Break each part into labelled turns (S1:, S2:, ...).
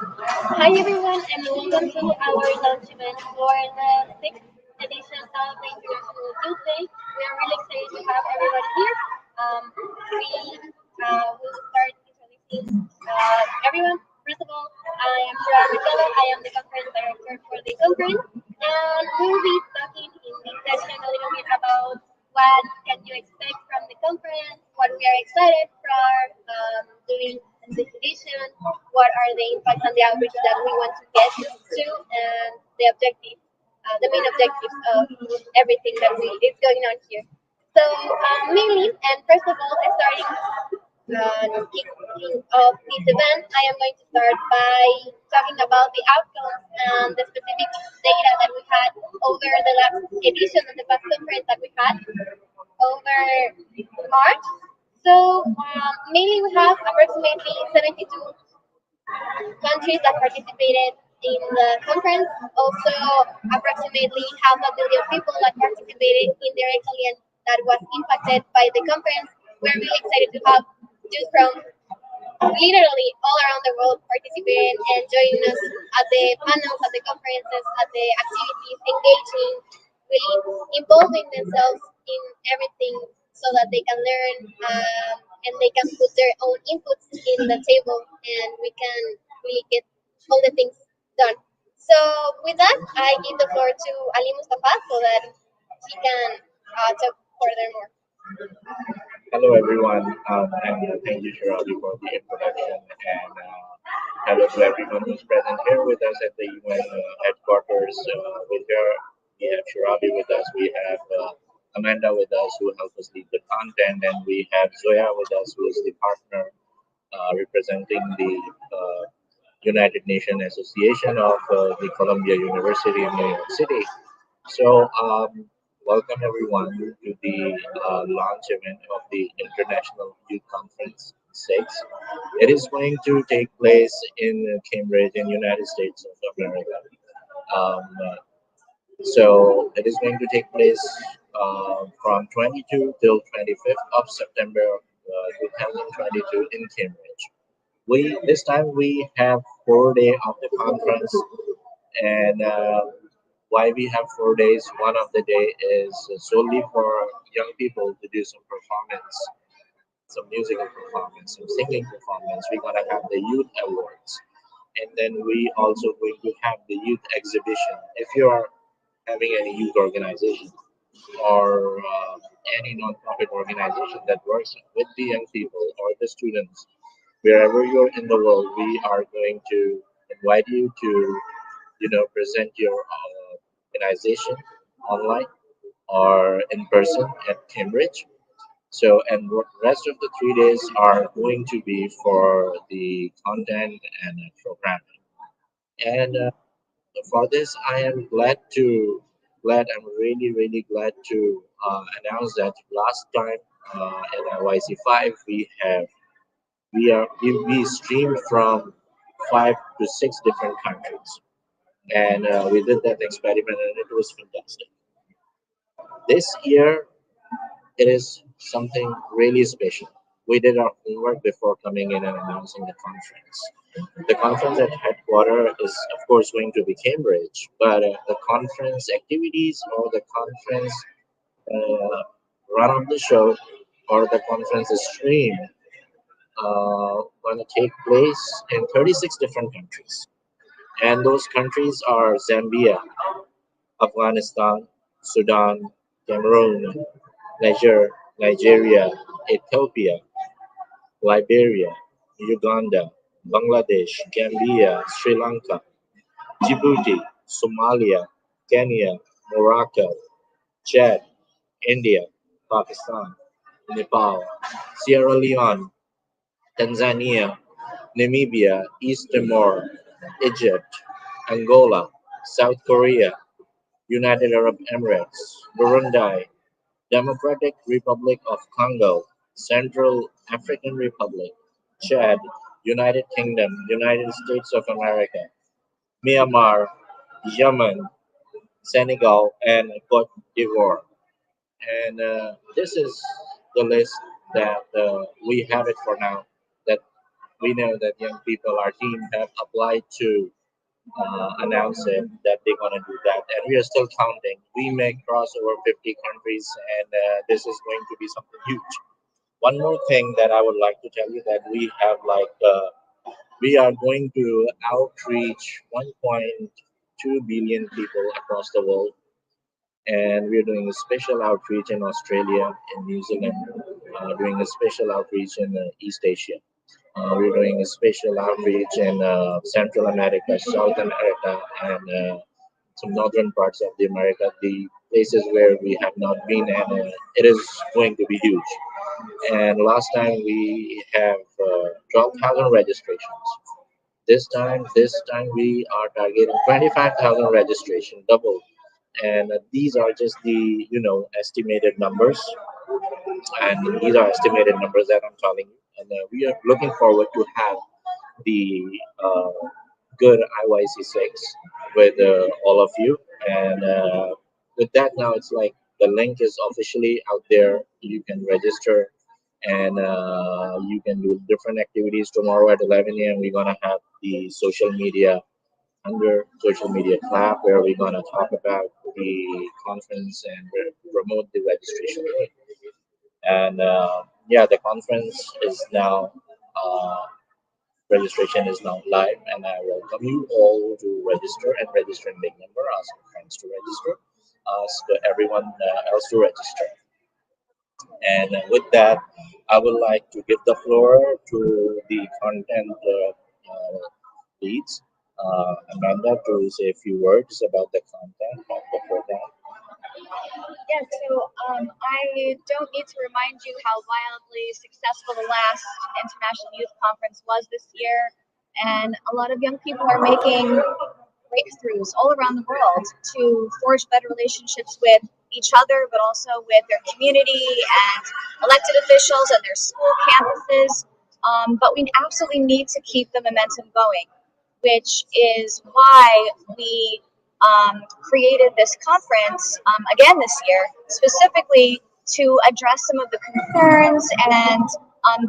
S1: Hi everyone, and welcome to our launch event for the sixth edition of the International Youth Day. We are really excited to have everybody here. We will start introducing everyone. First of all, I am Flora Mercado. I am the conference director for the conference, and we'll be talking in this session a little bit about what can you expect from the conference, what we are excited for doing in this edition, what are the impacts and the outreach that we want to get to, and the objectives, the main objectives of everything that we is going on here. So mainly, and first of all, starting kicking off this event, I am going to start by talking about the outcomes and the specific data that we had over the last edition of the past conference that we had over March. So mainly we have approximately 72 countries that participated in the conference. Also, approximately half a billion people that participated indirectly and that was impacted by the conference. We're really excited to have Jews from literally all around the world participating and joining us at the panels, at the conferences, at the activities, engaging, really involving themselves in everything so that they can learn and they can put their own inputs in the table and we can really get all the things done. So with that, I give the floor to Ali Mustafa so that he can talk furthermore.
S2: Hello, everyone, and thank you, Shirabi, for the introduction. And hello to everyone who's present here with us at the UN headquarters. With her, we have Shirabi with us, we have Amanda with us, who helps us lead the content, and we have Zoya with us, who is the partner representing the United Nations Association of the Columbia University in New York City. So, welcome everyone to the launch event of the International Youth Conference 6. It is going to take place in Cambridge, in United States of America. Um, so, it is going to take place from 22 till 25th of September 2022 in Cambridge. We this time we have 4 day of the conference, and why we have 4 days. One of the day is solely for young people to do some performance, some musical performance, some singing performance. We're gonna have the youth awards, and then we also going to have the youth exhibition. If you are having any youth organization or any non-profit organization that works with the young people or the students, wherever you're in the world, we are going to invite you to present your organization online or in person at Cambridge. So, and rest of the 3 days are going to be for the content and programming. And for this, I am I'm really, really glad to announce that last time in YC5 we streamed from 5 to 6 different countries, and we did that experiment, and it was fantastic. This year, it is something really special. We did our homework before coming in and announcing the conference. The conference at headquarters is, of course, going to be Cambridge, but the conference activities or the conference uh, run of the show or the conference stream going to take place in 36 different countries. And those countries are Zambia, Afghanistan, Sudan, Cameroon, Niger, Nigeria, Ethiopia, Liberia, Uganda, Bangladesh, Gambia, Sri Lanka, Djibouti, Somalia, Kenya, Morocco, Chad, India, Pakistan, Nepal, Sierra Leone, Tanzania, Namibia, East Timor, Egypt, Angola, South Korea, United Arab Emirates, Burundi, Democratic Republic of Congo, Central African Republic, Chad, United Kingdom, United States of America, Myanmar, Yemen, Senegal, and Cote d'Ivoire. And this is the list that we have it for now. That we know that young people, our team, have applied to announce it that they're going to do that, and we are still counting. We may cross over 50 countries, and this is going to be something huge. One more thing that I would like to tell you that we have we are going to outreach 1.2 billion people across the world, and we're doing a special outreach in Australia, in New Zealand, doing a special outreach in East Asia. We're doing a special outreach in Central America, South America, and some northern parts of the America, the places where we have not been, and it is going to be huge. And last time we have 12,000 registrations. This time we are targeting 25,000 registration, double. And these are just the estimated numbers, and these are estimated numbers that I'm telling you. And we are looking forward to have the good IYC6 with all of you. And with that, now it's like the link is officially out there. You can register, and you can do different activities. Tomorrow at 11 a.m., we're going to have the social media under social media club where we're going to talk about the conference and promote the registration link. And yeah, the conference is now uh, registration is now live, and I welcome you all to register and register in big number. Ask your friends to register, ask everyone else to register. And with that, I would like to give the floor to the content leads, Amanda, to say a few words about the content of the program.
S1: Yeah, I don't need to remind you how wildly successful the last International Youth Conference was this year, and a lot of young people are making breakthroughs all around the world to forge better relationships with each other, but also with their community and elected officials and their school campuses. But we absolutely need to keep the momentum going, which is why we created this conference again this year, specifically to address some of the concerns and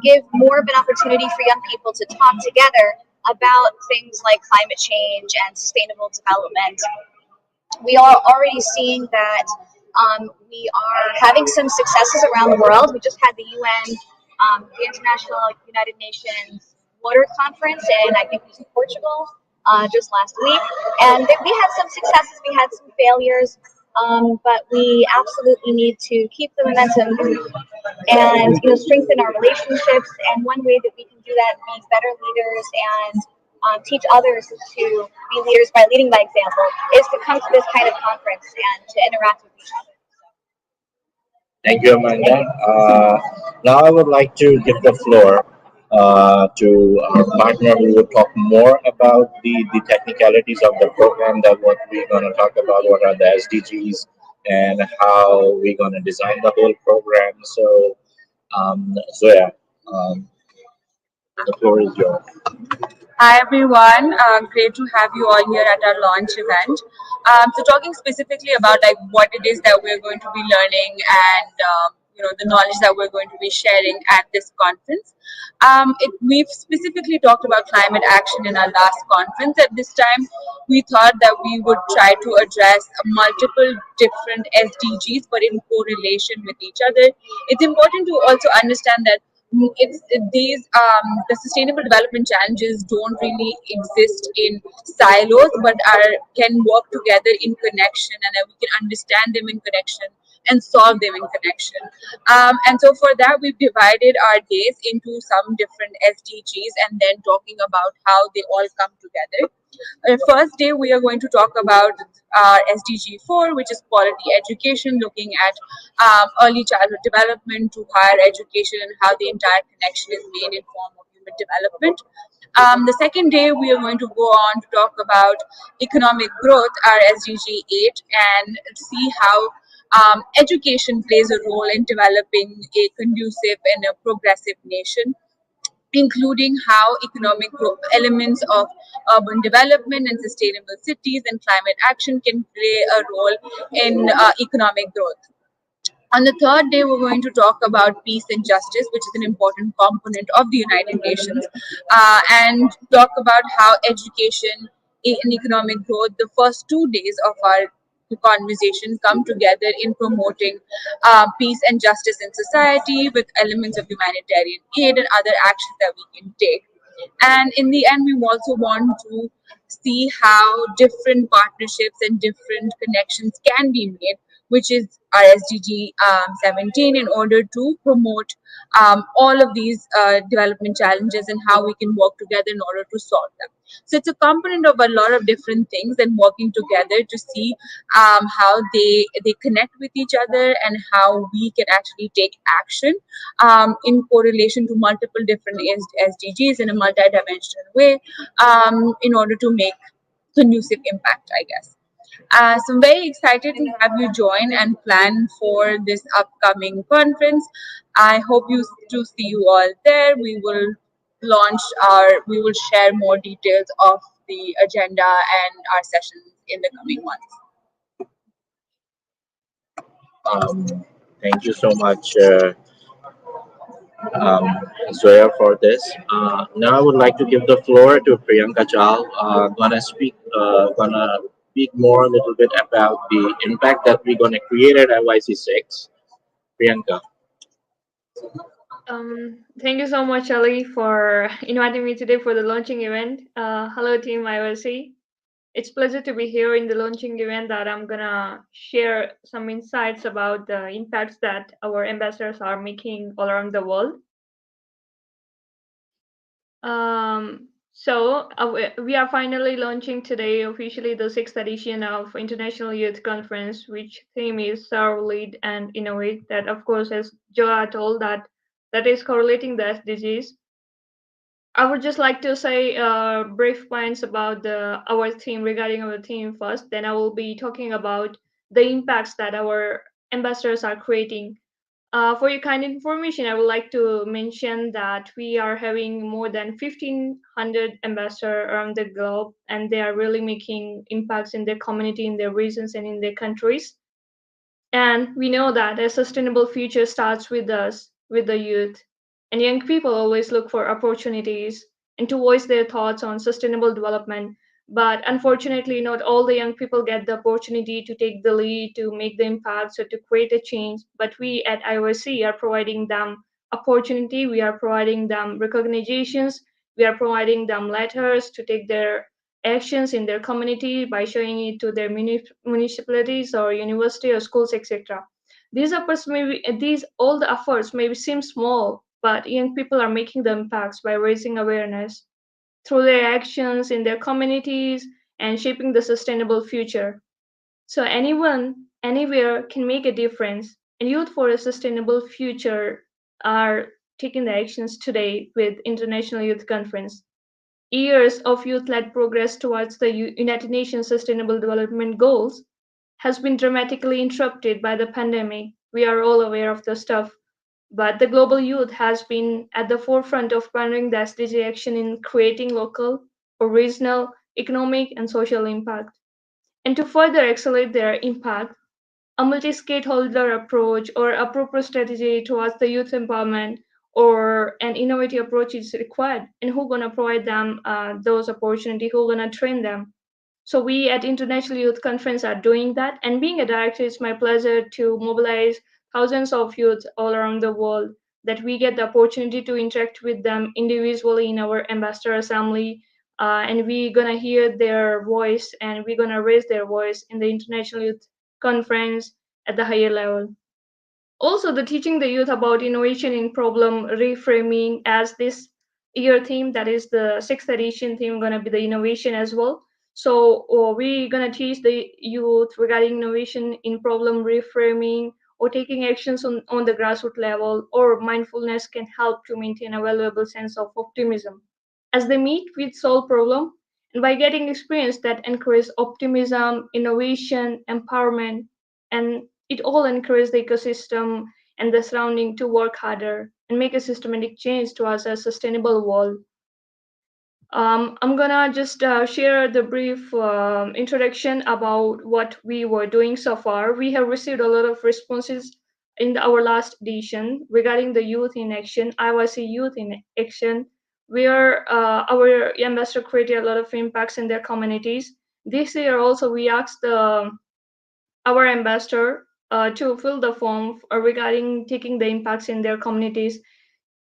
S1: give more of an opportunity for young people to talk together about things like climate change and sustainable development. We are already seeing that we are having some successes around the world. We just had the UN, the International United Nations Water Conference, and I think it was in Portugal just last week. And we had some successes, we had some failures, but we absolutely need to keep the momentum and strengthen our relationships. And one way that we can do that, be better leaders and teach others to be leaders by leading by example, is to come to this kind of conference and to interact with each other.
S2: Thank you, Amanda. Now I would like to give the floor to our partner who will talk more about the technicalities of the program, that what we're going to talk about, what are the SDGs, and how we're going to design the whole program. So, Zoya, um, the floor is yours.
S3: Hi everyone, great to have you all here at our launch event. So talking specifically about like what it is that we're going to be learning and the knowledge that we're going to be sharing at this conference. We've specifically talked about climate action in our last conference. At this time, we thought that we would try to address multiple different SDGs, but in correlation with each other. It's important to also understand that the sustainable development challenges don't really exist in silos, but can work together in connection, and that we can understand them in connection and solve them in connection. And so for that, we've divided our days into some different SDGs and then talking about how they all come together. First day, we are going to talk about SDG 4, which is quality education, looking at early childhood development to higher education and how the entire connection is made in form of human development. The second day, we are going to go on to talk about economic growth, our SDG 8, and see how education plays a role in developing a conducive and a progressive nation, including how economic growth elements of urban development and sustainable cities and climate action can play a role in economic growth. On the third day, we're going to talk about peace and justice, which is an important component of the United Nations, and talk about how education and economic growth, the first 2 days of our conversation, come together in promoting peace and justice in society with elements of humanitarian aid and other actions that we can take. And in the end, we also want to see how different partnerships and different connections can be made, which is our SDG 17, in order to promote all of these development challenges and how we can work together in order to solve them. So it's a component of a lot of different things and working together to see how they connect with each other and how we can actually take action in correlation to multiple different SDGs in a multidimensional way in order to make conducive impact, I guess. So I'm very excited to have you join and plan for this upcoming conference. I hope to see you all there. We will share more details of the agenda and our sessions in the coming months.
S2: Um, Thank you so much, um, Zoya, for this. Now I would like to give the floor to Priyanka Chal. Gonna speak more a little bit about the impact that we're gonna create at IYC6. Priyanka.
S4: Thank you so much, Ali, for inviting me today for the launching event. Hello, team IOC. It's pleasure to be here in the launching event that I'm gonna share some insights about the impacts that our ambassadors are making all around the world. We are finally launching today officially the sixth edition of International Youth Conference, which theme is Serve, Lead, and Innovate. That, of course, as Joa told, that is correlating the SDGs. I would just like to say brief points about our theme regarding our theme first. Then I will be talking about the impacts that our ambassadors are creating. For your kind information, I would like to mention that we are having more than 1,500 ambassadors around the globe, and they are really making impacts in their community, in their regions, and in their countries. And we know that a sustainable future starts with us, with the youth. And young people always look for opportunities and to voice their thoughts on sustainable development. But unfortunately, not all the young people get the opportunity to take the lead, to make the impacts, or to create a change. But we at IOC are providing them opportunity, we are providing them recognitions, we are providing them letters to take their actions in their community by showing it to their municipalities or university or schools, etc. These all the efforts maybe seem small, but young people are making the impacts by raising awareness through their actions in their communities and shaping the sustainable future. So anyone, anywhere can make a difference. And Youth for a Sustainable Future are taking the actions today with International Youth Conference. Years of youth-led progress towards the United Nations Sustainable Development Goals has been dramatically interrupted by the pandemic. We are all aware of the stuff, but the global youth has been at the forefront of pioneering the SDG action in creating local, regional, economic, and social impact. And to further accelerate their impact, a multi-stakeholder approach or a proper strategy towards the youth empowerment or an innovative approach is required. And who gonna provide them those opportunities? Who gonna train them? So we at International Youth Conference are doing that. And being a director, it's my pleasure to mobilize thousands of youth all around the world that we get the opportunity to interact with them individually in our ambassador assembly. And we're gonna hear their voice and we're gonna raise their voice in the International Youth Conference at the higher level. Also, the teaching the youth about innovation in problem reframing as this year theme, that is the sixth edition theme, going to be the innovation as well. So we're going to teach the youth regarding innovation in problem reframing or taking actions on the grassroots level, or mindfulness can help to maintain a valuable sense of optimism as they meet with solve problem, and by getting experience that encourage optimism, innovation, empowerment, and it all encourages the ecosystem and the surrounding to work harder and make a systematic change towards a sustainable world. I'm gonna just share the brief introduction about what we were doing so far. We have received a lot of responses our last edition regarding the youth in action, IYC Youth in Action, where our ambassador created a lot of impacts in their communities. This year also we asked our ambassador to fill the form regarding taking the impacts in their communities.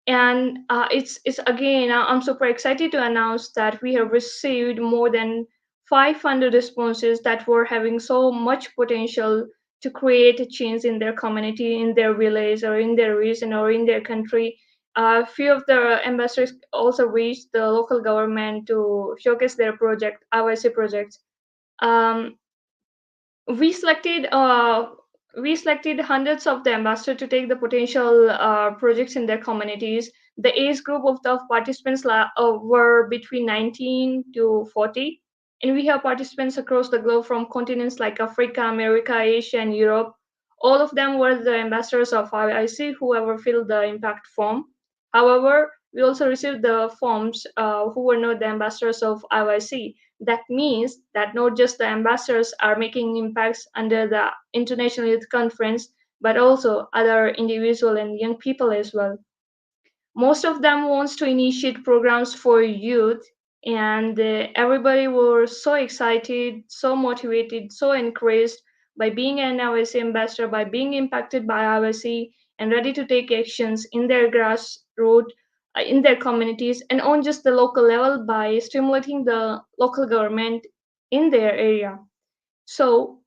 S4: And it's again, I'm super excited to announce that we have received more than 500 responses that were having so much potential to create a change in their community, in their village, or in their region, or in their country. A few of the ambassadors also reached the local government to showcase their project, IYC projects. Um, we selected uh, we selected hundreds of the ambassadors to take the potential projects in their communities. The age group of the participants were between 19 to 40, and we have participants across the globe from continents like Africa, America, Asia, and Europe. All of them were the ambassadors of IIC, whoever filled the impact form. However, we also received the forms who were not the ambassadors of IIC. That means that not just the ambassadors are making impacts under the International Youth Conference, but also other individual and young people as well. Most of them wants to initiate programs for youth, and everybody was so excited, so motivated, so encouraged by being an IWC ambassador, by being impacted by IWC, and ready to take actions in their grassroots, in their communities, and on just the local level by stimulating the local government in their area. So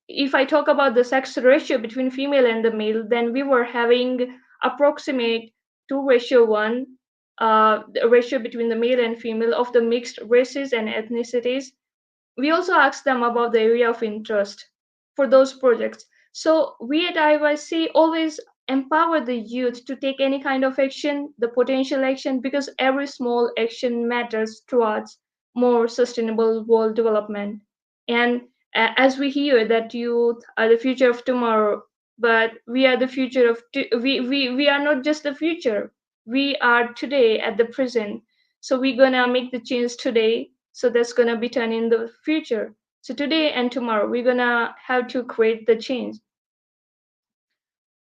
S4: if I talk about the sex ratio between female and the male, then we were having approximate 2:1, the ratio between the male and female of the mixed races and ethnicities. We also asked them about the area of interest for those projects. So we at IYC always empower the youth to take any kind of action, the potential action, because every small action matters towards more sustainable world development. And as we hear that youth are the future of tomorrow, but we are the future of we are not just the future. We are today at the present. So we're gonna make the change today, so that's gonna be turned in the future. So today and tomorrow we're gonna have to create the change.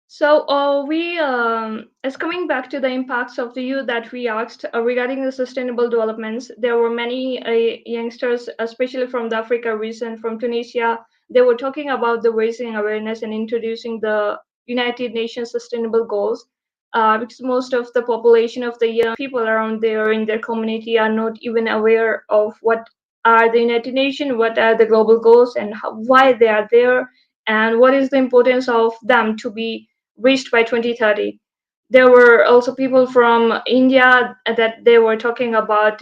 S4: So we as coming back to the impacts of the youth that we asked regarding the sustainable developments, there were many youngsters, especially from the Africa region, from Tunisia. They were talking about the raising awareness and introducing the United Nations Sustainable Goals, because most of the population of the young people around there in their community are not even aware of what are the United Nations, what are the global goals, and why they are there, and what is the importance of them to be reached by 2030. There were also people from India that they were talking about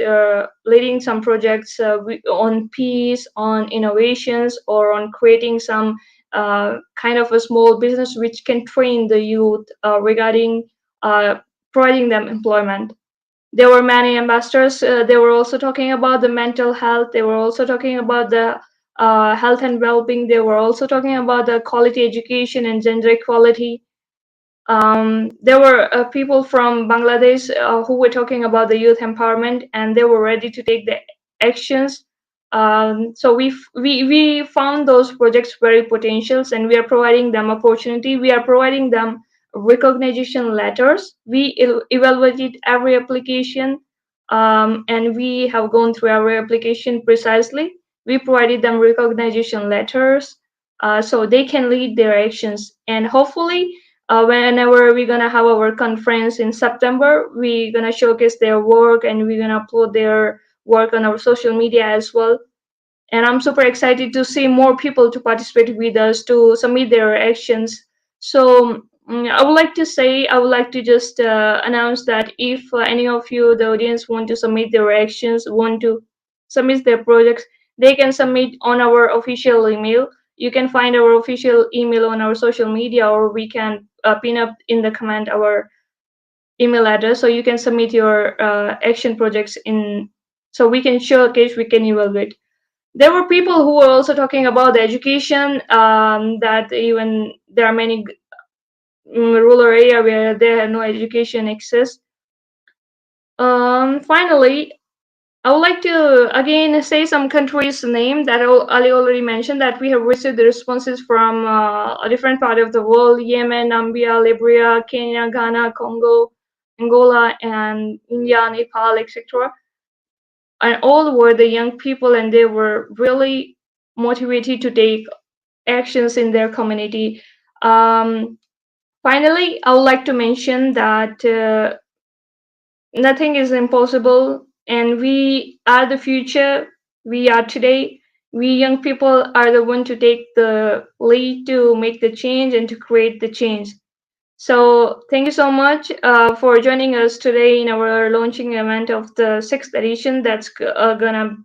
S4: leading some projects on peace, on innovations, or on creating some kind of a small business which can train the youth regarding uh, providing them employment. There were many ambassadors. They were also talking about the mental health. They were also talking about the health and well-being. They were also talking about the quality education and gender equality. There were people from Bangladesh who were talking about the youth empowerment, and they were ready to take the actions. So we found those projects very potentials, and we are providing them opportunity. We are providing them recognition letters. We evaluated every application, and we have gone through every application precisely. We provided them recognition letters, so they can lead their actions, and hopefully whenever we're gonna have our conference in September, we're gonna showcase their work and we're gonna upload their work on our social media as well. And I'm super excited to see more people to participate with us to submit their actions. So I would like to just announce that if any of you, the audience, want to submit their actions, want to submit their projects, they can submit on our official email. You can find our official email on our social media, or we can pin up in the comment our email address, so you can submit your action projects in, so we can showcase, we can evaluate. There were people who were also talking about the education, that even there are many rural area where there have no education access. Finally, I would like to again say some countries' name that Ali already mentioned that we have received the responses from a different part of the world: Yemen, Namibia, Liberia, Kenya, Ghana, Congo, Angola, and India, Nepal, etc. And all were the young people, and they were really motivated to take actions in their community. Um, Finally, I would like to mention that nothing is impossible, and we are the future. We are today. We young people are the one to take the lead to make the change and to create the change. So thank you so much for joining us today in our launching event of the sixth edition. That's gonna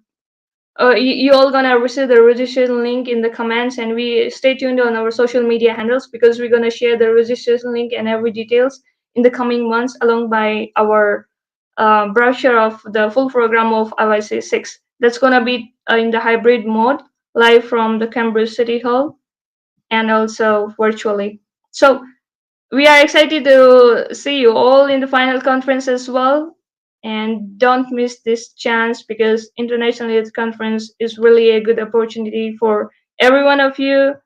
S4: you all gonna receive the registration link in the comments, and we stay tuned on our social media handles because we're gonna share the registration link and every details in the coming months, along by our brochure of the full program of IYC 6. That's gonna be in the hybrid mode, live from the Cambridge City Hall and also virtually. So we are excited to see you all in the final conference as well. And don't miss this chance because International Youth Conference is really a good opportunity for every one of you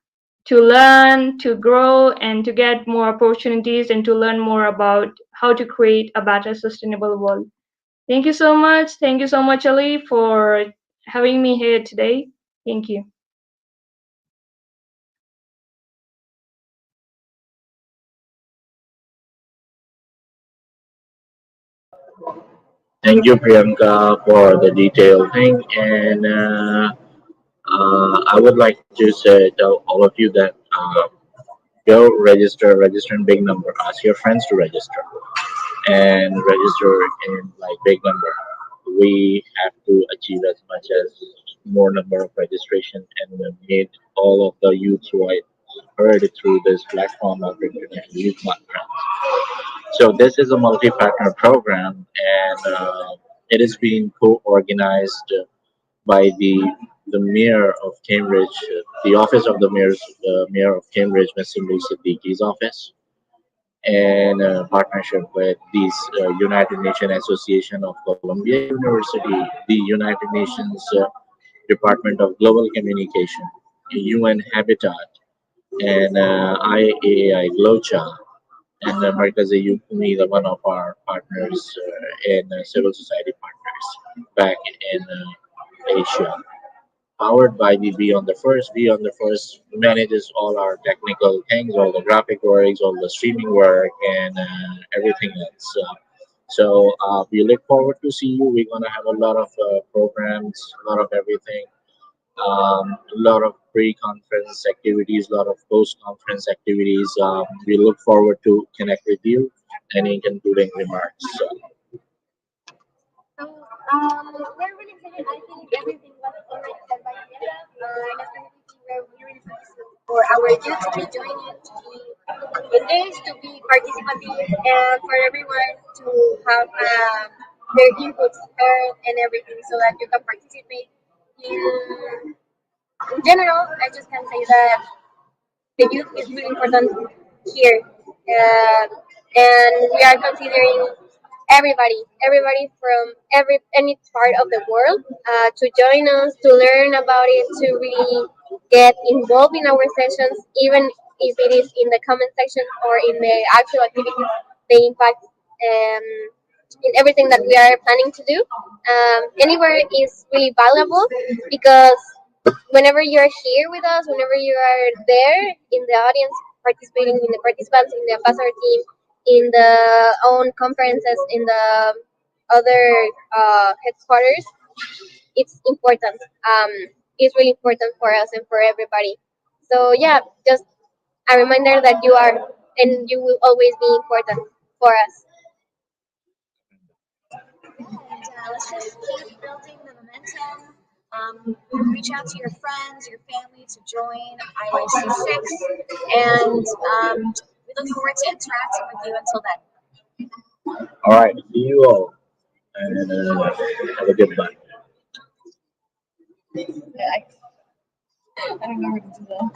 S4: to learn, to grow, and to get more opportunities and to learn more about how to create a better sustainable world. Thank you so much. Thank you so much, Ali, for having me here today. Thank you.
S2: Thank you, Priyanka, for the detailed thing. And I would like to say tell all of you that go register in big number. Ask your friends to register and register in like big number. We have to achieve as much as more number of registration and meet all of the youth who I heard through this platform of International Youth Conference. So this is a multi-partner program, and it is being co-organized by the mayor of Cambridge, the office of the mayor of Cambridge, Mr. Siddiqui's office, and partnership with these United Nations Association of Columbia University, the United Nations Department of Global Communication, UN Habitat, and IAI GLOCHA, and Markaz Umida, one of our partners and civil society partners back in Asia. Powered by the Beyond the First. Beyond the First manages all our technical things, all the graphic works, all the streaming work, and everything else. We look forward to see you. We're gonna have a lot of programs, a lot of everything, a lot of pre-conference activities, a lot of post-conference activities. We look forward to connect with you. Any concluding remarks?
S1: So we're really excited. I think everything was already said by Amanda. And as community, we're really focused for our youth to be joining, to be engaged, to be participative, and for everyone to have their inputs heard and everything, so that you can participate. In general, I just can say that the youth is really important here, and we are considering everybody from any part of the world to join us, to learn about it, to really get involved in our sessions, even if it is in the comment section or in the actual activities. They impact in everything that we are planning to do. Anywhere is really valuable because whenever you're here with us, whenever you are there in the audience, participating in the participants, in the ambassador team, in the own conferences, in the other headquarters, it's important. It's really important for us and for everybody. So yeah, just a reminder that you are and you will always be important for us.
S5: Let's just keep building the momentum. Reach out to your friends, your family to join IYC6, and we look forward to interacting with you until then.
S2: All right, see you all, and have a good night.
S5: I don't know what to do that.